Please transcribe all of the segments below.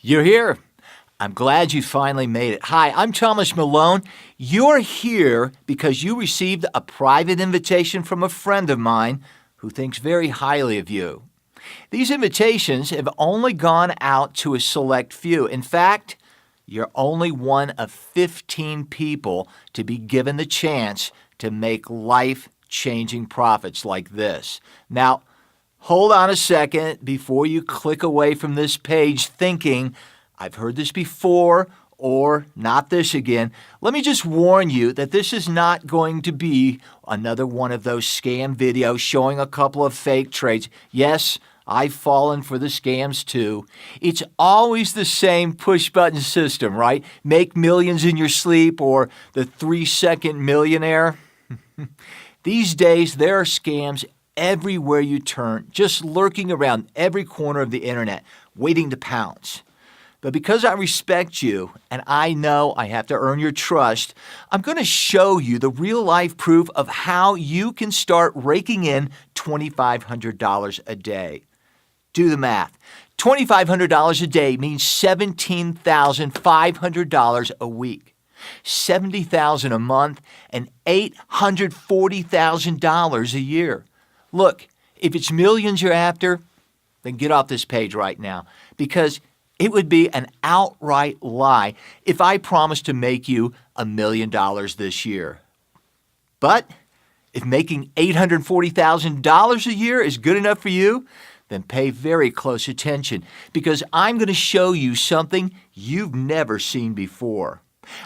You're here. I'm glad you finally made it. Hi, I'm Thomas Malone. You're here because you received a private invitation from a friend of mine who thinks very highly of you. These invitations have only gone out to a select few. In fact, you're only one of 15 people to be given the chance to make life-changing profits like this. Now, hold on a second before you click away from this page thinking, I've heard this before, or not this again. Let me just warn you that this is not going to be another one of those scam videos showing a couple of fake trades. Yes, I've fallen for the scams too. It's always the same push-button system, right? Make millions in your sleep or the 3-second millionaire. These days, there are scams everywhere you turn, just lurking around every corner of the internet, waiting to pounce. But because I respect you and I know I have to earn your trust, I'm going to show you the real-life proof of how you can start raking in $2,500 a day. Do the math. $2,500 a day means $17,500 a week, $70,000 a month, and $840,000 a year. Look, if it's millions you're after, then get off this page right now, because it would be an outright lie if I promised to make you $1 million this year. But if making $840,000 a year is good enough for you, then pay very close attention, because I'm going to show you something you've never seen before.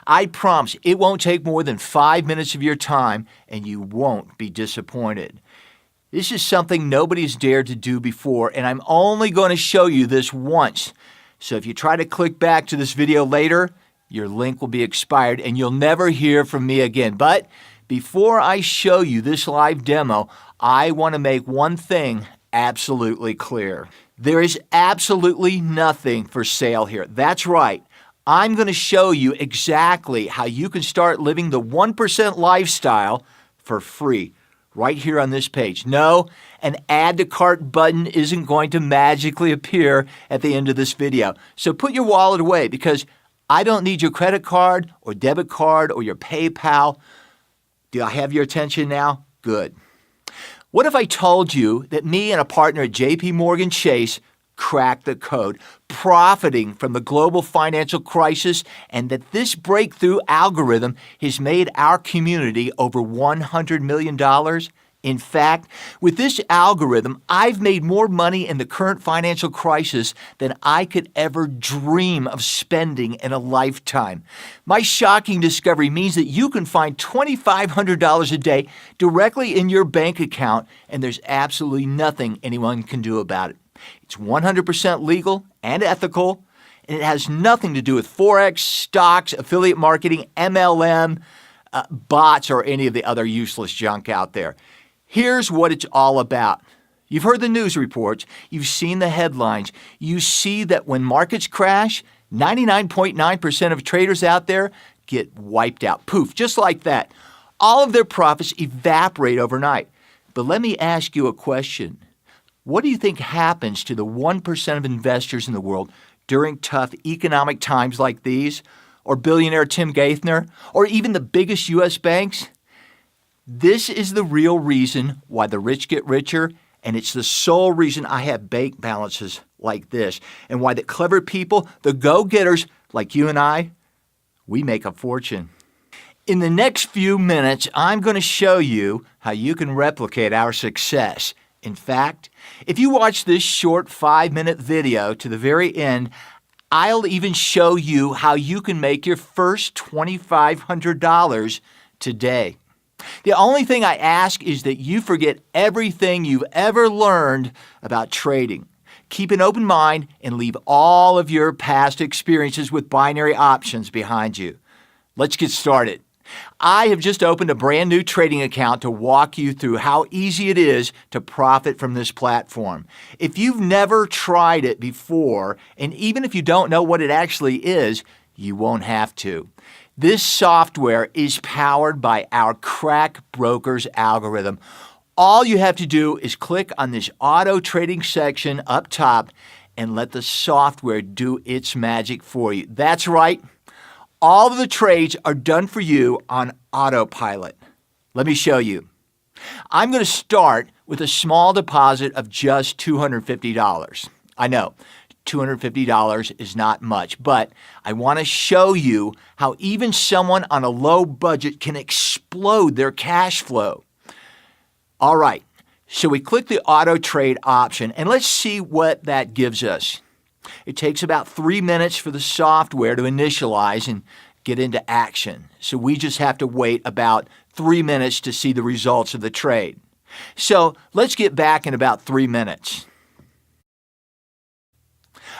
I promise it won't take more than 5 minutes of your time, and you won't be disappointed. This is something nobody's dared to do before, and I'm only going to show you this once. So if you try to click back to this video later, your link will be expired and you'll never hear from me again. But before I show you this live demo, I want to make one thing absolutely clear. There is absolutely nothing for sale here. That's right. I'm going to show you exactly how you can start living the 1% lifestyle for free right here on this page. No, an add to cart button isn't going to magically appear at the end of this video. So put your wallet away, because I don't need your credit card or debit card or your PayPal. Do I have your attention now? Good. What if I told you that me and a partner at JP Morgan Chase cracked the code, profiting from the global financial crisis, and that this breakthrough algorithm has made our community over $100 million? In fact, with this algorithm, I've made more money in the current financial crisis than I could ever dream of spending in a lifetime. My shocking discovery means that you can find $2,500 a day directly in your bank account, and there's absolutely nothing anyone can do about it. It's 100% legal and ethical, and it has nothing to do with Forex, stocks, affiliate marketing, MLM, bots, or any of the other useless junk out there. Here's what it's all about. You've heard the news reports. You've seen the headlines. You see that when markets crash, 99.9% of traders out there get wiped out. Poof, just like that. All of their profits evaporate overnight. But let me ask you a question. What do you think happens to the 1% of investors in the world during tough economic times like these? Or billionaire Tim Gaithner? Or even the biggest U.S. banks? This is the real reason why the rich get richer, and it's the sole reason I have bank balances like this, and why the clever people, the go-getters like you and I, we make a fortune. In the next few minutes, I'm going to show you how you can replicate our success. In fact, if you watch this short 5-minute video to the very end, I'll even show you how you can make your first $2,500 today. The only thing I ask is that you forget everything you've ever learned about trading. Keep an open mind and leave all of your past experiences with binary options behind you. Let's get started. I have just opened a brand new trading account to walk you through how easy it is to profit from this platform. If you've never tried it before, and even if you don't know what it actually is, you won't have to. This software is powered by our Crack Brokers algorithm. All you have to do is click on this auto trading section up top and let the software do its magic for you. That's right. All of the trades are done for you on autopilot. Let me show you. I'm going to start with a small deposit of just $250. I know, $250 is not much, but I want to show you how even someone on a low budget can explode their cash flow. All right, so we click the auto trade option, and let's see what that gives us. It takes about 3 minutes for the software to initialize and get into action. So we just have to wait about 3 minutes to see the results of the trade. So let's get back in about 3 minutes.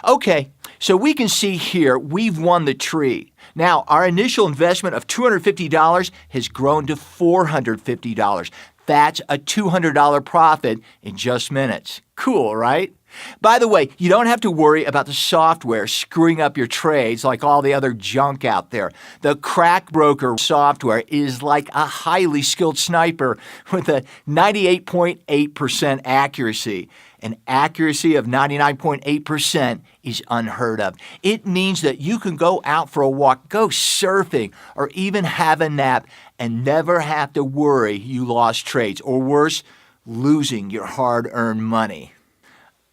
Okay, so we can see here we've won the tree. Now, our initial investment of $250 has grown to $450. That's a $200 profit in just minutes. Cool, right? By the way, you don't have to worry about the software screwing up your trades like all the other junk out there. The crack broker software is like a highly skilled sniper with a 98.8% accuracy. An accuracy of 99.8% is unheard of. It means that you can go out for a walk, go surfing, or even have a nap and never have to worry you lost trades, or worse, losing your hard-earned money.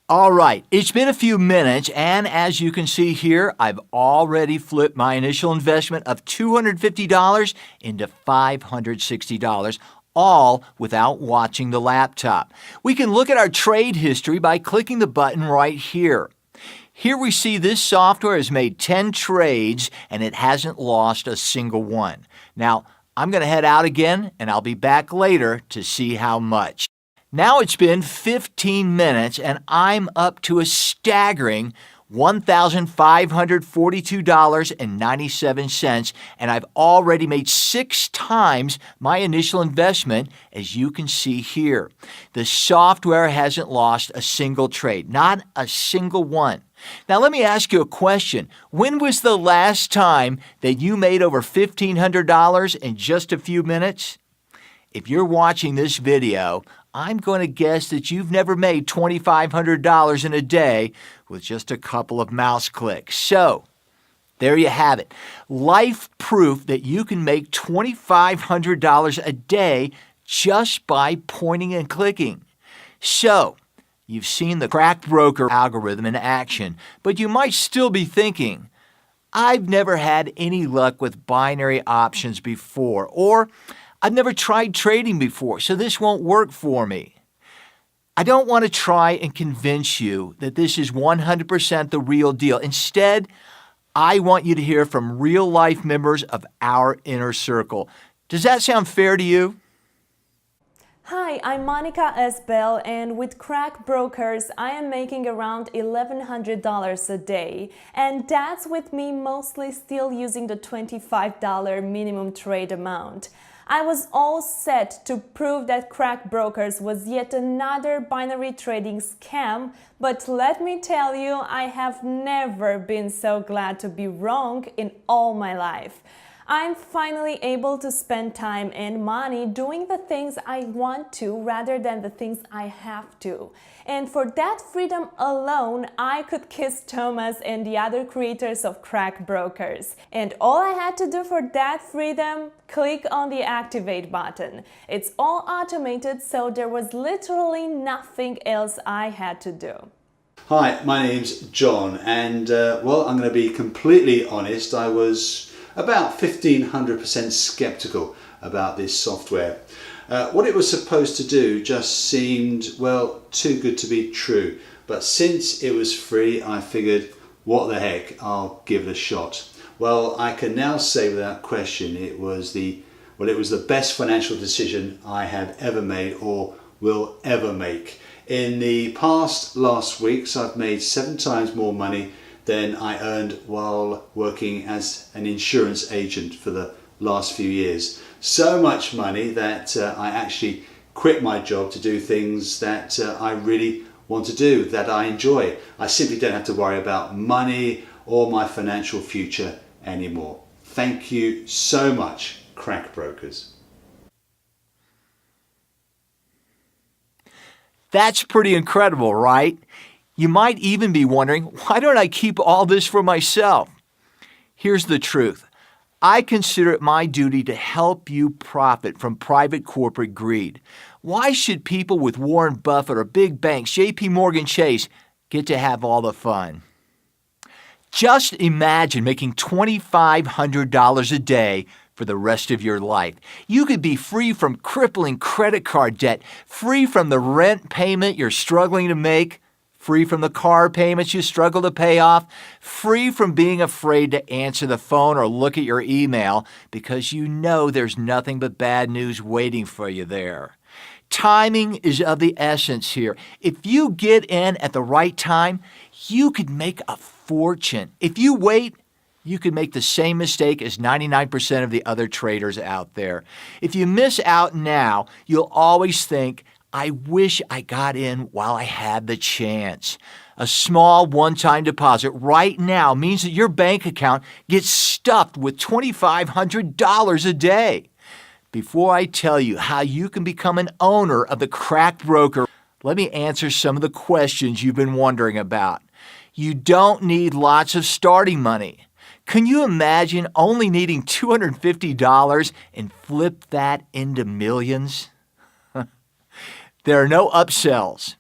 All right, it's been a few minutes, and as you can see here, I've already flipped my initial investment of $250 into $560, all without watching the laptop. We can look at our trade history by clicking the button right here. Here we see this software has made 10 trades, and it hasn't lost a single one. Now, I'm going to head out again, and I'll be back later to see how much. Now it's been 15 minutes, and I'm up to a staggering $1,542.97, and I've already made 6 times my initial investment, as you can see here. The software hasn't lost a single trade, not a single one. Now let me ask you a question. When was the last time that you made over $1,500 in just a few minutes? If you're watching this video, I'm going to guess that you've never made $2,500 in a day with just a couple of mouse clicks. So, there you have it. Life proof that you can make $2,500 a day just by pointing and clicking. So, you've seen the crack broker algorithm in action, but you might still be thinking, I've never had any luck with binary options before, or I've never tried trading before, so this won't work for me. I don't want to try and convince you that this is 100% the real deal. Instead, I want you to hear from real-life members of our inner circle. Does that sound fair to you? Hi, I'm Monica S. Bell, and with Crack Brokers, I am making around $1,100 a day. And that's with me mostly still using the $25 minimum trade amount. I was all set to prove that Crack Brokers was yet another binary trading scam, but let me tell you, I have never been so glad to be wrong in all my life. I'm finally able to spend time and money doing the things I want to rather than the things I have to. And for that freedom alone, I could kiss Thomas and the other creators of Crack Brokers. And all I had to do for that freedom, click on the activate button. It's all automated, so there was literally nothing else I had to do. Hi, my name's John, and well, I'm going to be completely honest, I was about 1,500% skeptical about this software. What it was supposed to do just seemed, well, too good to be true. But since it was free, I figured, what the heck, I'll give it a shot. Well, I can now say without question it was the best financial decision I have ever made or will ever make. In the last weeks, I've made 7 times more money than I earned while working as an insurance agent for the last few years. So much money that I actually quit my job to do things that I really want to do, that I enjoy. I simply don't have to worry about money or my financial future anymore. Thank you so much, Crack Brokers. That's pretty incredible, right? You might even be wondering, why don't I keep all this for myself? Here's the truth. I consider it my duty to help you profit from private corporate greed. Why should people with Warren Buffett or big banks, JP Morgan Chase, get to have all the fun? Just imagine making $2,500 a day for the rest of your life. You could be free from crippling credit card debt, free from the rent payment you're struggling to make, free from the car payments you struggle to pay off, free from being afraid to answer the phone or look at your email because you know there's nothing but bad news waiting for you there. Timing is of the essence here. If you get in at the right time, you could make a fortune. If you wait, you could make the same mistake as 99% of the other traders out there. If you miss out now, you'll always think, I wish I got in while I had the chance. A small one-time deposit right now means that your bank account gets stuffed with $2,500 a day. Before I tell you how you can become an owner of the crack broker, let me answer some of the questions you've been wondering about. You don't need lots of starting money. Can you imagine only needing $250 and flip that into millions? There are no upsells,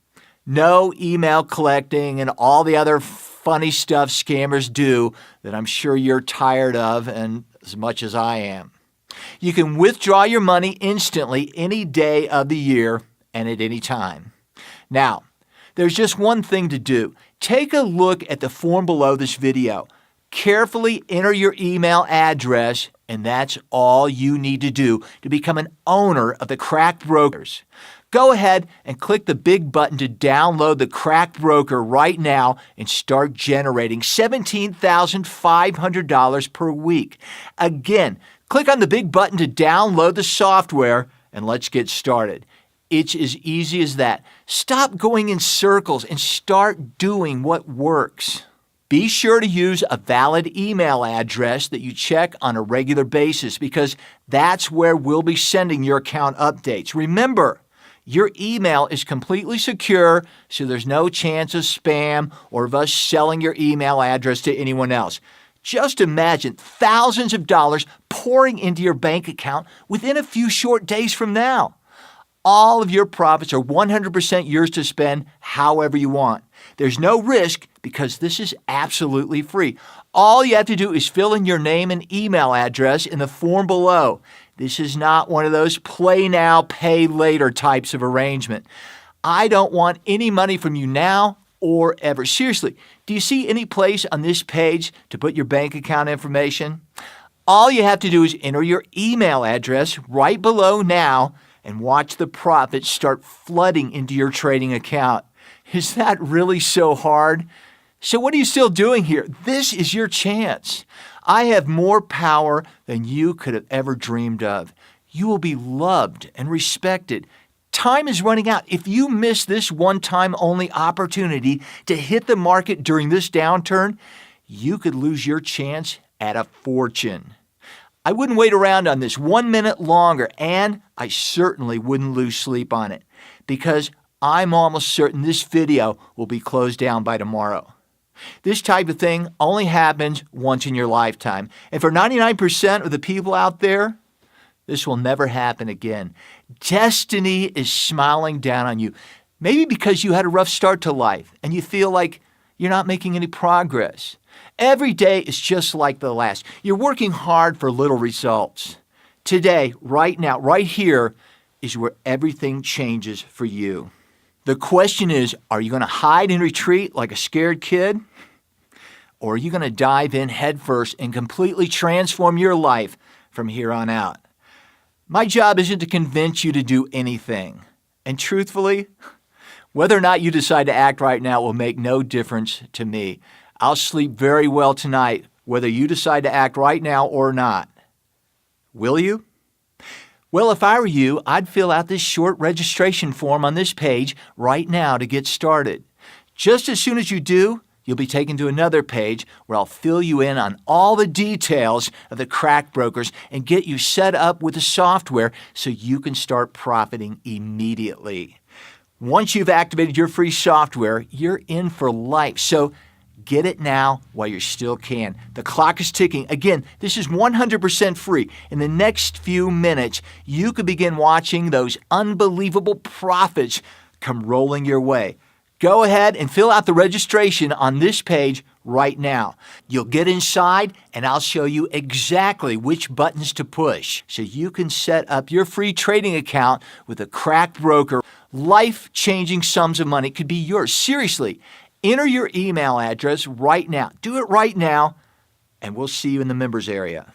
no email collecting, and all the other funny stuff scammers do that I'm sure you're tired of, and as much as I am. You can withdraw your money instantly any day of the year and at any time. Now, there's just one thing to do. Take a look at the form below this video. Carefully enter your email address, and that's all you need to do to become an owner of the Crack Brokers. Go ahead and click the big button to download the Crack Broker right now and start generating $17,500 per week. Again, click on the big button to download the software and let's get started. It's as easy as that. Stop going in circles and start doing what works. Be sure to use a valid email address that you check on a regular basis because that's where we'll be sending your account updates. Remember, your email is completely secure, so there's no chance of spam or of us selling your email address to anyone else. Just imagine thousands of dollars pouring into your bank account within a few short days from now. All of your profits are 100% yours to spend however you want. There's no risk because this is absolutely free. All you have to do is fill in your name and email address in the form below. This is not one of those play now, pay later types of arrangement. I don't want any money from you now or ever. Seriously, do you see any place on this page to put your bank account information? All you have to do is enter your email address right below now and watch the profits start flooding into your trading account. Is that really so hard? So what are you still doing here? This is your chance. I have more power than you could have ever dreamed of. You will be loved and respected. Time is running out. If you miss this one-time only opportunity to hit the market during this downturn, you could lose your chance at a fortune. I wouldn't wait around on this 1 minute longer, and I certainly wouldn't lose sleep on it because I'm almost certain this video will be closed down by tomorrow. This type of thing only happens once in your lifetime. And for 99% of the people out there, this will never happen again. Destiny is smiling down on you. Maybe because you had a rough start to life and you feel like you're not making any progress. Every day is just like the last. You're working hard for little results. Today, right now, right here, is where everything changes for you. The question is, are you going to hide and retreat like a scared kid? Or are you going to dive in headfirst and completely transform your life from here on out? My job isn't to convince you to do anything. And truthfully, whether or not you decide to act right now will make no difference to me. I'll sleep very well tonight, whether you decide to act right now or not. Will you? Well, if I were you, I'd fill out this short registration form on this page right now to get started. Just as soon as you do, you'll be taken to another page where I'll fill you in on all the details of the Crack Brokers and get you set up with the software so you can start profiting immediately. Once you've activated your free software, you're in for life. So get it now while you still can. The clock is ticking. Again, this is 100% free. In the next few minutes, you could begin watching those unbelievable profits come rolling your way. Go ahead and fill out the registration on this page right now. You'll get inside and I'll show you exactly which buttons to push so you can set up your free trading account with a cracked broker. Life-changing sums of money could be yours. Seriously, enter your email address right now. Do it right now, and we'll see you in the members area.